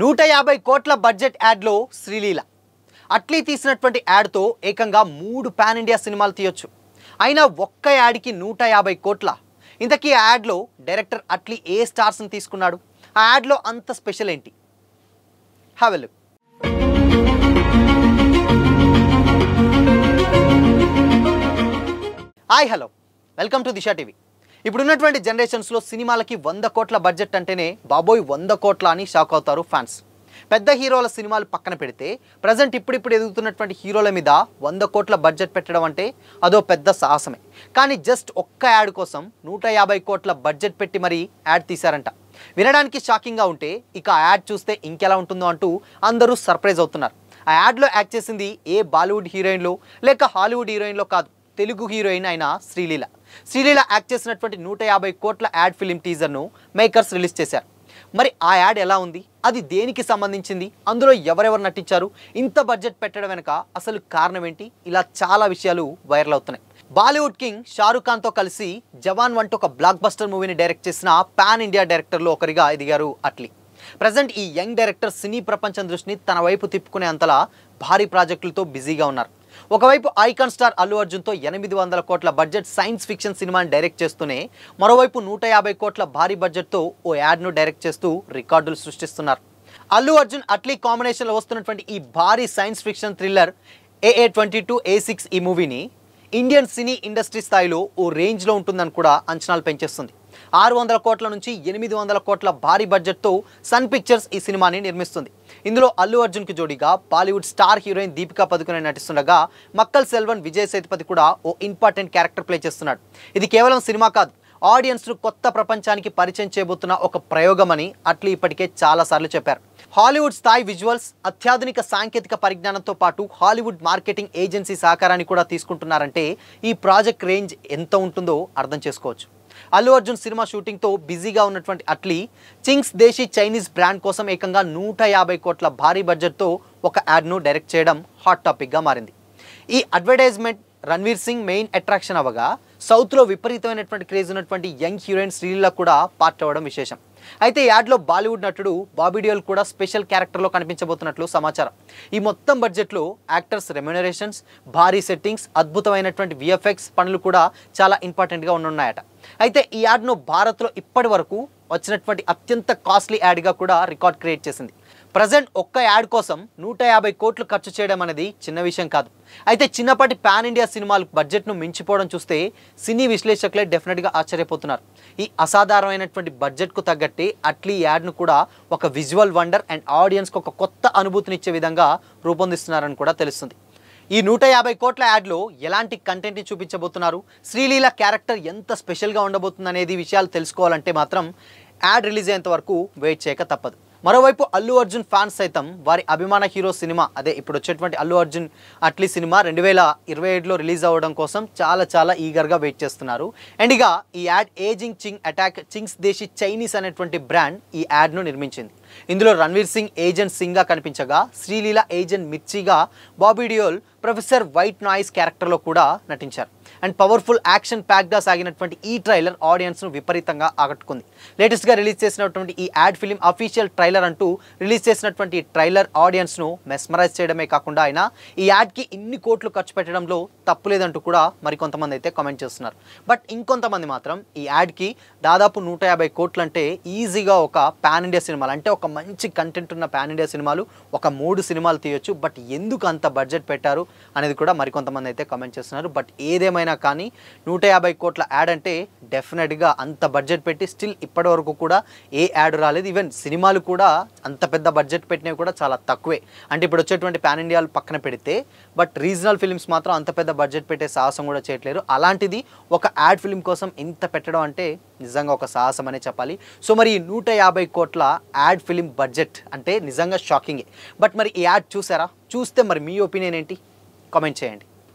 150 కోట్ల బడ్జెట్ యాడ్లో శ్రీలీల అట్లీ తీసినటువంటి యాడ్తో ఏకంగా 3 పాన్ ఇండియా సినిమాలు తీయొచ్చు. అయినా ఒక్క యాడ్కి 150 కోట్ల. ఇంతకీ ఆ యాడ్లో డైరెక్టర్ అట్లీ ఏ స్టార్స్ని తీసుకున్నాడు? ఆ యాడ్లో అంత స్పెషల్ ఏంటి? Have a look. Hi hello, welcome to Disha TV. ఇప్పుడున్నటువంటి జనరేషన్స్లో సినిమాలకి 100 కోట్ల బడ్జెట్ అంటేనే బాబోయ్ 100 కోట్ల అని షాక్ అవుతారు ఫ్యాన్స్. పెద్ద హీరోల సినిమాలు పక్కన పెడితే ప్రజెంట్ ఇప్పుడిప్పుడు ఎదుగుతున్నటువంటి హీరోల మీద 100 కోట్ల బడ్జెట్ పెట్టడం అంటే అదో పెద్ద సాహసమే. కానీ జస్ట్ ఒక్క యాడ్ కోసం 150 కోట్ల బడ్జెట్ పెట్టి మరీ యాడ్ తీశారంట. వినడానికి షాకింగ్గా ఉంటే ఇక ఆ యాడ్ చూస్తే ఇంకెలా ఉంటుందో అంటూ అందరూ సర్ప్రైజ్ అవుతున్నారు. ఆ యాడ్లో యాక్ట్ చేసింది ఏ బాలీవుడ్ హీరోయిన్లో లేక హాలీవుడ్ హీరోయిన్లో కాదు, తెలుగు హీరోయిన్ అయిన శ్రీలీల. శ్రీలీల యాక్ట్ చేసినటువంటి 150 కోట్ల యాడ్ ఫిలిం టీజర్ను మేకర్స్ రిలీజ్ చేశారు. మరి ఆ యాడ్ ఎలా ఉంది, అది దేనికి సంబంధించింది, అందులో ఎవరెవరు నటించారు, ఇంత బడ్జెట్ పెట్టడం వెనుక అసలు కారణం ఏంటి, ఇలా చాలా విషయాలు వైరల్ అవుతున్నాయి. బాలీవుడ్ కింగ్ షారుఖ్ ఖాన్తో కలిసి జవాన్ వంటి ఒక బ్లాక్ బస్టర్ మూవీని డైరెక్ట్ చేసిన పాన్ ఇండియా డైరెక్టర్లో ఒకరిగా ఎదిగారు అట్లీ. ప్రజెంట్ ఈ యంగ్ డైరెక్టర్ సినీ ప్రపంచం దృష్టిని తన వైపు తిప్పుకునే అంతలా భారీ ప్రాజెక్టులతో బిజీగా ఉన్నారు. ఒకవైపు ఐకాన్ స్టార్ అల్లు అర్జున్తో 800 కోట్ల బడ్జెట్ సైన్స్ ఫిక్షన్ సినిమాని డైరెక్ట్ చేస్తూనే మరోవైపు 150 కోట్ల భారీ బడ్జెట్తో ఓ యాడ్ను డైరెక్ట్ చేస్తూ రికార్డులు సృష్టిస్తున్నారు. అల్లు అర్జున్ అట్లీ కాంబినేషన్లో వస్తున్నటువంటి ఈ భారీ సైన్స్ ఫిక్షన్ థ్రిల్లర్ AA22A6 ఈ మూవీని ఇండియన్ సినీ ఇండస్ట్రీ స్థాయిలో ఓ రేంజ్లో ఉంటుందని కూడా అంచనాలు పెంచేస్తుంది. 600 కోట్ల నుంచి 800 కోట్ల భారీ బడ్జెట్తో సన్ పిక్చర్స్ ఈ సినిమాని నిర్మిస్తుంది. ఇందులో అల్లు అర్జున్కి జోడీగా బాలీవుడ్ స్టార్ హీరోయిన్ దీపికా పదుకొనే నటిస్తుండగా మక్కల్ సెల్వన్ విజయ్ సేతుపతి కూడా ఓ ఇంపార్టెంట్ క్యారెక్టర్ ప్లే చేస్తున్నాడు. ఇది కేవలం సినిమా కాదు, ఆడియన్స్ను కొత్త ప్రపంచానికి పరిచయం చేయబోతున్న ఒక ప్రయోగమని అట్లీ ఇప్పటికే చాలాసార్లు చెప్పారు. హాలీవుడ్ స్థాయి విజువల్స్, అత్యాధునిక సాంకేతిక పరిజ్ఞానంతో పాటు హాలీవుడ్ మార్కెటింగ్ ఏజెన్సీ సహకారాన్ని కూడా తీసుకుంటున్నారంటే ఈ ప్రాజెక్ట్ రేంజ్ ఎంత ఉంటుందో అర్థం చేసుకోవచ్చు. అల్లు అర్జున్ సినిమా షూటింగ్తో బిజీగా ఉన్నటువంటి Atlee Ching's Desi Chinese brand కోసం ఏకంగా 150 కోట్ల భారీ బడ్జెట్తో ఒక యాడ్ను డైరెక్ట్ చేయడం హాట్ టాపిక్గా మారింది. ఈ advertisement Ranveer Singh main attraction అవ్వగా సౌత్లో విపరీతమైనటువంటి క్రేజ్ ఉన్నటువంటి యంగ్ హీరోయిన్ శ్రీలీల కూడా పార్ట్ అవ్వడం విశేషం. అయితే ఈ యాడ్లో బాలీవుడ్ నటుడు బాబీ డియోల్ కూడా స్పెషల్ క్యారెక్టర్లో కనిపించబోతున్నట్లు సమాచారం. ఈ మొత్తం బడ్జెట్లో యాక్టర్స్ రెమ్యునరేషన్స్, భారీ సెట్టింగ్స్, అద్భుతమైనటువంటి VFX పనులు కూడా చాలా ఇంపార్టెంట్గా ఉన్నాయట. అయితే ఈ యాడ్ను భారత్లో ఇప్పటి వరకు వచ్చినటువంటి అత్యంత కాస్ట్లీ యాడ్గా కూడా రికార్డ్ క్రియేట్ చేసింది. ప్రజెంట్ ఒక్క యాడ్ కోసం 150 కోట్లు ఖర్చు చేయడం అనేది చిన్న విషయం కాదు. అయితే చిన్నపాటి పాన్ ఇండియా సినిమాలు బడ్జెట్ను మించిపోవడం చూస్తే సినీ విశ్లేషకులే డెఫినెట్గా ఆశ్చర్యపోతున్నారు. ఈ అసాధారణమైనటువంటి బడ్జెట్కు తగ్గట్టే అట్లీ యాడ్ను కూడా ఒక విజువల్ వండర్ అండ్ ఆడియన్స్కి ఒక కొత్త అనుభూతినిచ్చే విధంగా రూపొందిస్తున్నారని కూడా తెలుస్తుంది. ఈ 150 కోట్ల యాడ్లో ఎలాంటి కంటెంట్ని చూపించబోతున్నారు, శ్రీలీల క్యారెక్టర్ ఎంత స్పెషల్గా ఉండబోతుంది అనేది విషయాలు తెలుసుకోవాలంటే మాత్రం యాడ్ రిలీజ్ అయ్యేంత వరకు వెయిట్ చేయక తప్పదు. మరోవైపు అల్లు అర్జున్ ఫ్యాన్స్ సైతం వారి అభిమాన హీరో సినిమా, అదే ఇప్పుడు వచ్చేటువంటి అల్లు అర్జున్ అట్లీ సినిమా 2027లో రిలీజ్ అవ్వడం కోసం చాలా ఈగర్గా వెయిట్ చేస్తున్నారు. అండ్ ఇక ఈ ad agent Ching attack Ching's Desi Chinese అనేటువంటి బ్రాండ్ ఈ యాడ్ను నిర్మించింది. ఇందులో రణ్వీర్ సింగ్ ఏజెంట్ సింగ్గా కనిపించగా శ్రీలీల ఏజెంట్ మిర్చిగా, Bobby Deol professor white noise క్యారెక్టర్లో కూడా నటించారు. అండ్ పవర్ఫుల్ యాక్షన్ ప్యాక్గా సాగినటువంటి ఈ ట్రైలర్ ఆడియన్స్ను విపరీతంగా ఆకట్టుకుంది. లేటెస్ట్గా రిలీజ్ చేసినటువంటి ఈ యాడ్ ఫిలిం అఫీషియల్ ట్రైలర్ అంటూ రిలీజ్ చేసినటువంటి ఈ ట్రైలర్ ఆడియన్స్ను మెస్మరైజ్ చేయడమే కాకుండా ఆయన ఈ యాడ్కి ఇన్ని కోట్లు ఖర్చు పెట్టడంలో తప్పులేదంటూ కూడా మరికొంతమంది అయితే కామెంట్ చేస్తున్నారు. బట్ ఇంకొంతమంది మాత్రం ఈ యాడ్కి దాదాపు 150 కోట్లు అంటే ఈజీగా ఒక పాన్ ఇండియా సినిమాలు, అంటే ఒక మంచి కంటెంట్ ఉన్న పాన్ ఇండియా సినిమాలు ఒక 3 సినిమాలు తీయొచ్చు, బట్ ఎందుకు అంత బడ్జెట్ పెట్టారు అనేది కూడా మరికొంతమంది అయితే కామెంట్ చేస్తున్నారు. బట్ ఏదేమైనా కానీ 150 కోట్ల యాడ్ అంటే డెఫినెట్గా అంత బడ్జెట్ పెట్టి స్టిల్ ఇప్పటి వరకు కూడా ఏ యాడ్ రాలేదు. ఈవెన్ సినిమాలు కూడా అంత పెద్ద బడ్జెట్ పెట్టినవి కూడా చాలా తక్కువే. అంటే ఇప్పుడు వచ్చేటువంటి పాన్ ఇండియాలు పక్కన పెడితే బట్ రీజనల్ ఫిల్మ్స్ మాత్రం అంత పెద్ద బడ్జెట్ పెట్టే సాహసం కూడా చేయట్లేరు. అలాంటిది ఒక యాడ్ ఫిల్మ్ కోసం ఇంత పెట్టడం అంటే నిజంగా ఒక సాహసం అనే చెప్పాలి. సో మరి 150 కోట్ల యాడ్ ఫిలిం బడ్జెట్ అంటే నిజంగా షాకింగే. బట్ మరి ఈ యాడ్ చూసారా? చూస్తే మరి మీ ఒపీనియన్ ఏంటి? కామెంట్ చేయండి.